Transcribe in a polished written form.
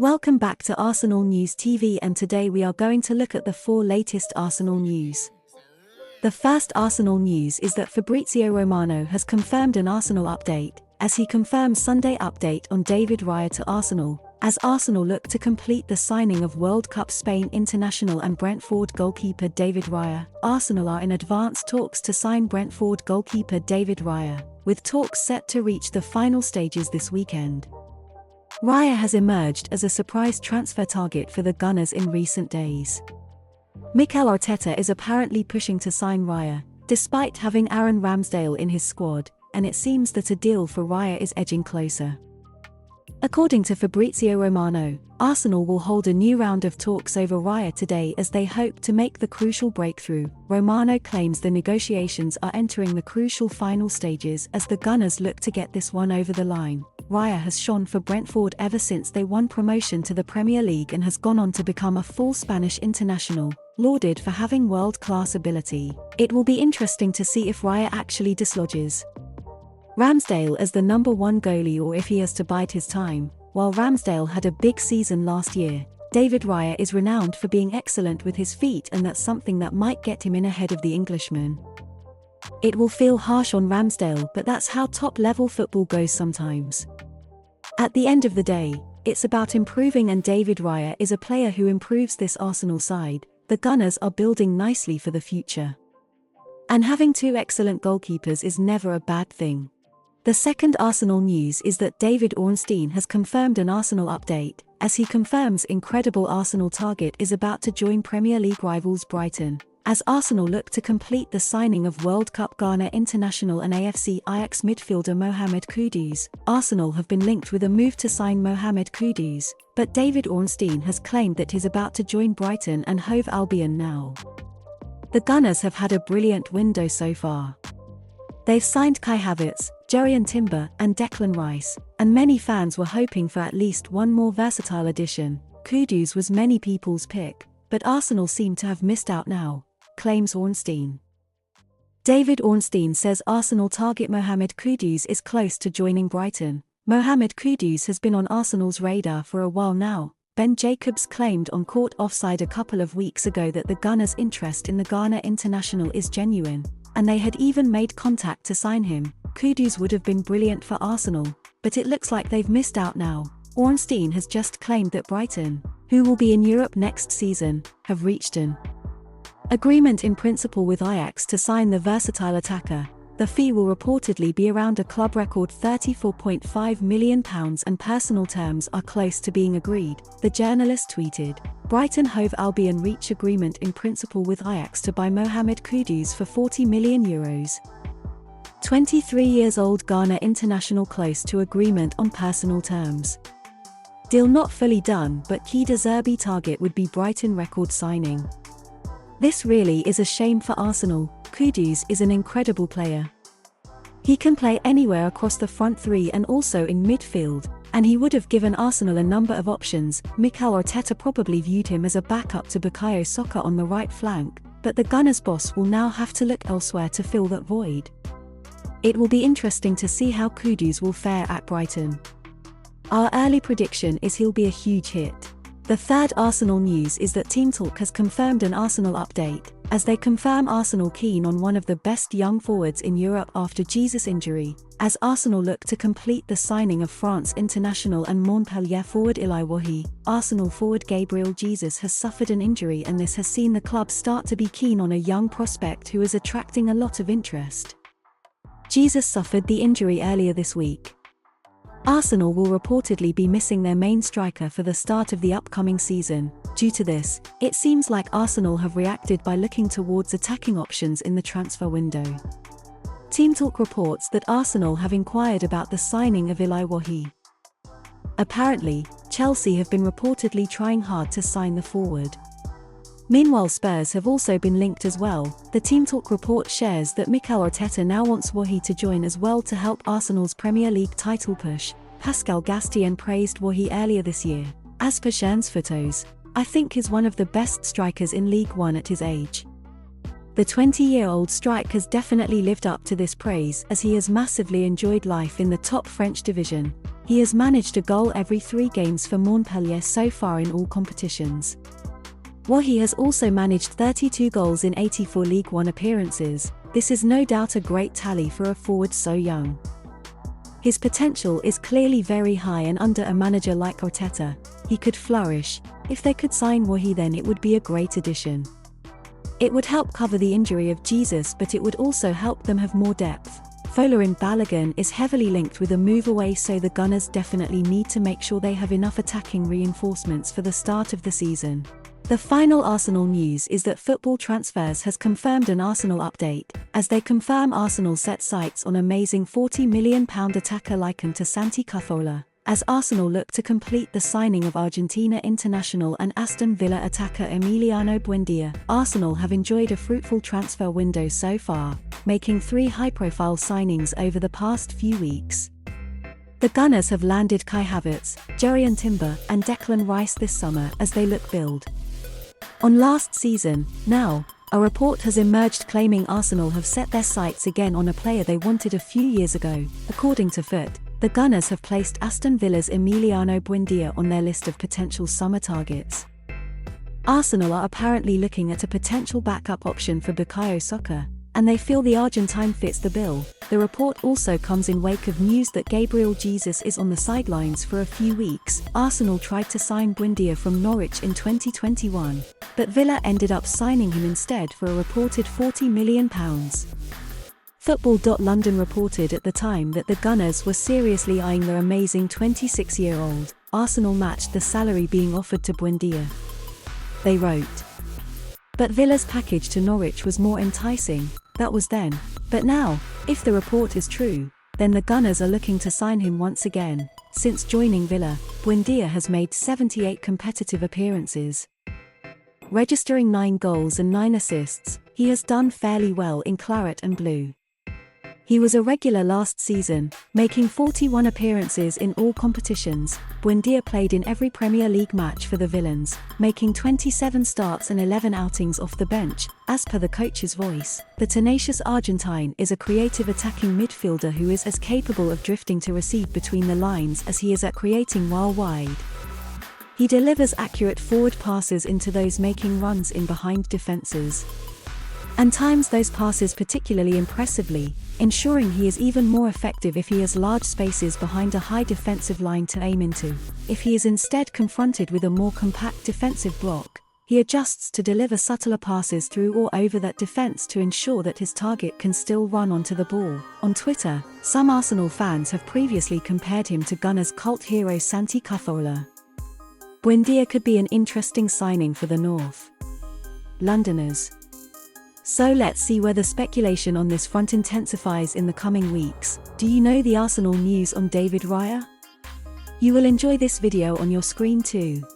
Welcome back to Arsenal News TV, and today we are going to look at the 4 latest Arsenal news. The first Arsenal news is that Fabrizio Romano has confirmed an Arsenal update, as he confirmed Sunday update on David Raya to Arsenal, as Arsenal look to complete the signing of World Cup Spain international and Brentford goalkeeper David Raya. Arsenal are in advanced talks to sign Brentford goalkeeper David Raya, with talks set to reach the final stages this weekend. Raya has emerged as a surprise transfer target for the Gunners in recent days. Mikel Arteta is apparently pushing to sign Raya, despite having Aaron Ramsdale in his squad, and it seems that a deal for Raya is edging closer. According to Fabrizio Romano, Arsenal will hold a new round of talks over Raya today as they hope to make the crucial breakthrough. Romano claims the negotiations are entering the crucial final stages as the Gunners look to get this one over the line. Raya has shone for Brentford ever since they won promotion to the Premier League and has gone on to become a full Spanish international, lauded for having world-class ability. It will be interesting to see if Raya actually dislodges Ramsdale as the number 1 goalie or if he has to bide his time. While Ramsdale had a big season last year, David Raya is renowned for being excellent with his feet, and that's something that might get him in ahead of the Englishman. It will feel harsh on Ramsdale, but that's how top-level football goes sometimes. At the end of the day, it's about improving, and David Raya is a player who improves this Arsenal side. The Gunners are building nicely for the future. And having 2 excellent goalkeepers is never a bad thing. The second Arsenal news is that David Ornstein has confirmed an Arsenal update, as he confirms incredible Arsenal target is about to join Premier League rivals Brighton, as Arsenal look to complete the signing of World Cup Ghana international and AFC Ajax midfielder Mohammed Kudus. Arsenal have been linked with a move to sign Mohammed Kudus, but David Ornstein has claimed that he's about to join Brighton and Hove Albion now. The Gunners have had a brilliant window so far. They've signed Kai Havertz, Jerian Timber, and Declan Rice, and many fans were hoping for at least one more versatile addition. Kudus was many people's pick, but Arsenal seem to have missed out now, claims Ornstein. David Ornstein says Arsenal target Mohammed Kudus is close to joining Brighton. Mohammed Kudus has been on Arsenal's radar for a while now. Ben Jacobs claimed on Court Offside a couple of weeks ago that the Gunners' interest in the Ghana international is genuine, and they had even made contact to sign him. Kudus would have been brilliant for Arsenal, but it looks like they've missed out now. Ornstein has just claimed that Brighton, who will be in Europe next season, have reached an agreement in principle with Ajax to sign the versatile attacker. The fee will reportedly be around a club record £34.5 million, and personal terms are close to being agreed, the journalist tweeted. Brighton Hove Albion reach agreement in principle with Ajax to buy Mohammed Kudus for €40 million. 23 years old Ghana international close to agreement on personal terms. Deal not fully done, but key De Zerbi target would be Brighton record signing. This really is a shame for Arsenal. Kudus is an incredible player. He can play anywhere across the front 3 and also in midfield, and he would have given Arsenal a number of options. Mikel Arteta probably viewed him as a backup to Bukayo Saka on the right flank, but the Gunners' boss will now have to look elsewhere to fill that void. It will be interesting to see how Kudus will fare at Brighton. Our early prediction is he'll be a huge hit. The third Arsenal news is that Team Talk has confirmed an Arsenal update, as they confirm Arsenal keen on one of the best young forwards in Europe after Jesus' injury, as Arsenal look to complete the signing of France international and Montpellier forward Elye Wahi. Arsenal forward Gabriel Jesus has suffered an injury, and this has seen the club start to be keen on a young prospect who is attracting a lot of interest. Jesus suffered the injury earlier this week. Arsenal will reportedly be missing their main striker for the start of the upcoming season. Due to this, it seems like Arsenal have reacted by looking towards attacking options in the transfer window. Team Talk reports that Arsenal have inquired about the signing of Elye Wahi. Apparently, Chelsea have been reportedly trying hard to sign the forward. Meanwhile, Spurs have also been linked as well. The Team Talk report shares that Mikel Arteta now wants Wahi to join as well to help Arsenal's Premier League title push. Pascal Gastien praised Wahi earlier this year. As per Shane's photos, I think he's one of the best strikers in League One at his age. The 20-year-old striker has definitely lived up to this praise as he has massively enjoyed life in the top French division. He has managed a goal every 3 games for Montpellier so far in all competitions. Wahi has also managed 32 goals in 84 League One appearances. This is no doubt a great tally for a forward so young. His potential is clearly very high, and under a manager like Arteta, he could flourish. If they could sign Wahi, then it would be a great addition. It would help cover the injury of Jesus, but it would also help them have more depth. Folarin Balogun is heavily linked with a move away, so the Gunners definitely need to make sure they have enough attacking reinforcements for the start of the season. The final Arsenal news is that Football Transfers has confirmed an Arsenal update, as they confirm Arsenal set sights on amazing £40 million attacker likened to Santi Cazorla, as Arsenal look to complete the signing of Argentina international and Aston Villa attacker Emiliano Buendia. Arsenal have enjoyed a fruitful transfer window so far, making 3 high-profile signings over the past few weeks. The Gunners have landed Kai Havertz, Jurrien Timber and Declan Rice this summer as they look build on last season. Now, a report has emerged claiming Arsenal have set their sights again on a player they wanted a few years ago. According to Foot, the Gunners have placed Aston Villa's Emiliano Buendia on their list of potential summer targets. Arsenal are apparently looking at a potential backup option for Bukayo Saka, and they feel the Argentine fits the bill. The report also comes in wake of news that Gabriel Jesus is on the sidelines for a few weeks. Arsenal tried to sign Buendia from Norwich in 2021, but Villa ended up signing him instead for a reported £40 million. Football.London reported at the time that the Gunners were seriously eyeing their amazing 26-year-old. Arsenal matched the salary being offered to Buendia. They wrote, "But Villa's package to Norwich was more enticing. That was then. But now, if the report is true, then the Gunners are looking to sign him once again." Since joining Villa, Buendia has made 78 competitive appearances, registering 9 goals and 9 assists. He has done fairly well in claret and blue. He was a regular last season, making 41 appearances in all competitions. Buendia played in every Premier League match for the Villains, making 27 starts and 11 outings off the bench. As per the coach's voice, the tenacious Argentine is a creative attacking midfielder who is as capable of drifting to receive between the lines as he is at creating while wide. He delivers accurate forward passes into those making runs in behind defenses, and times those passes particularly impressively, ensuring he is even more effective if he has large spaces behind a high defensive line to aim into. If he is instead confronted with a more compact defensive block, he adjusts to deliver subtler passes through or over that defense to ensure that his target can still run onto the ball. On Twitter, some Arsenal fans have previously compared him to Gunners' cult hero Santi Cazorla. Buendia could be an interesting signing for the North Londoners. So let's see whether speculation on this front intensifies in the coming weeks. Do you know the Arsenal news on David Raya? You will enjoy this video on your screen too.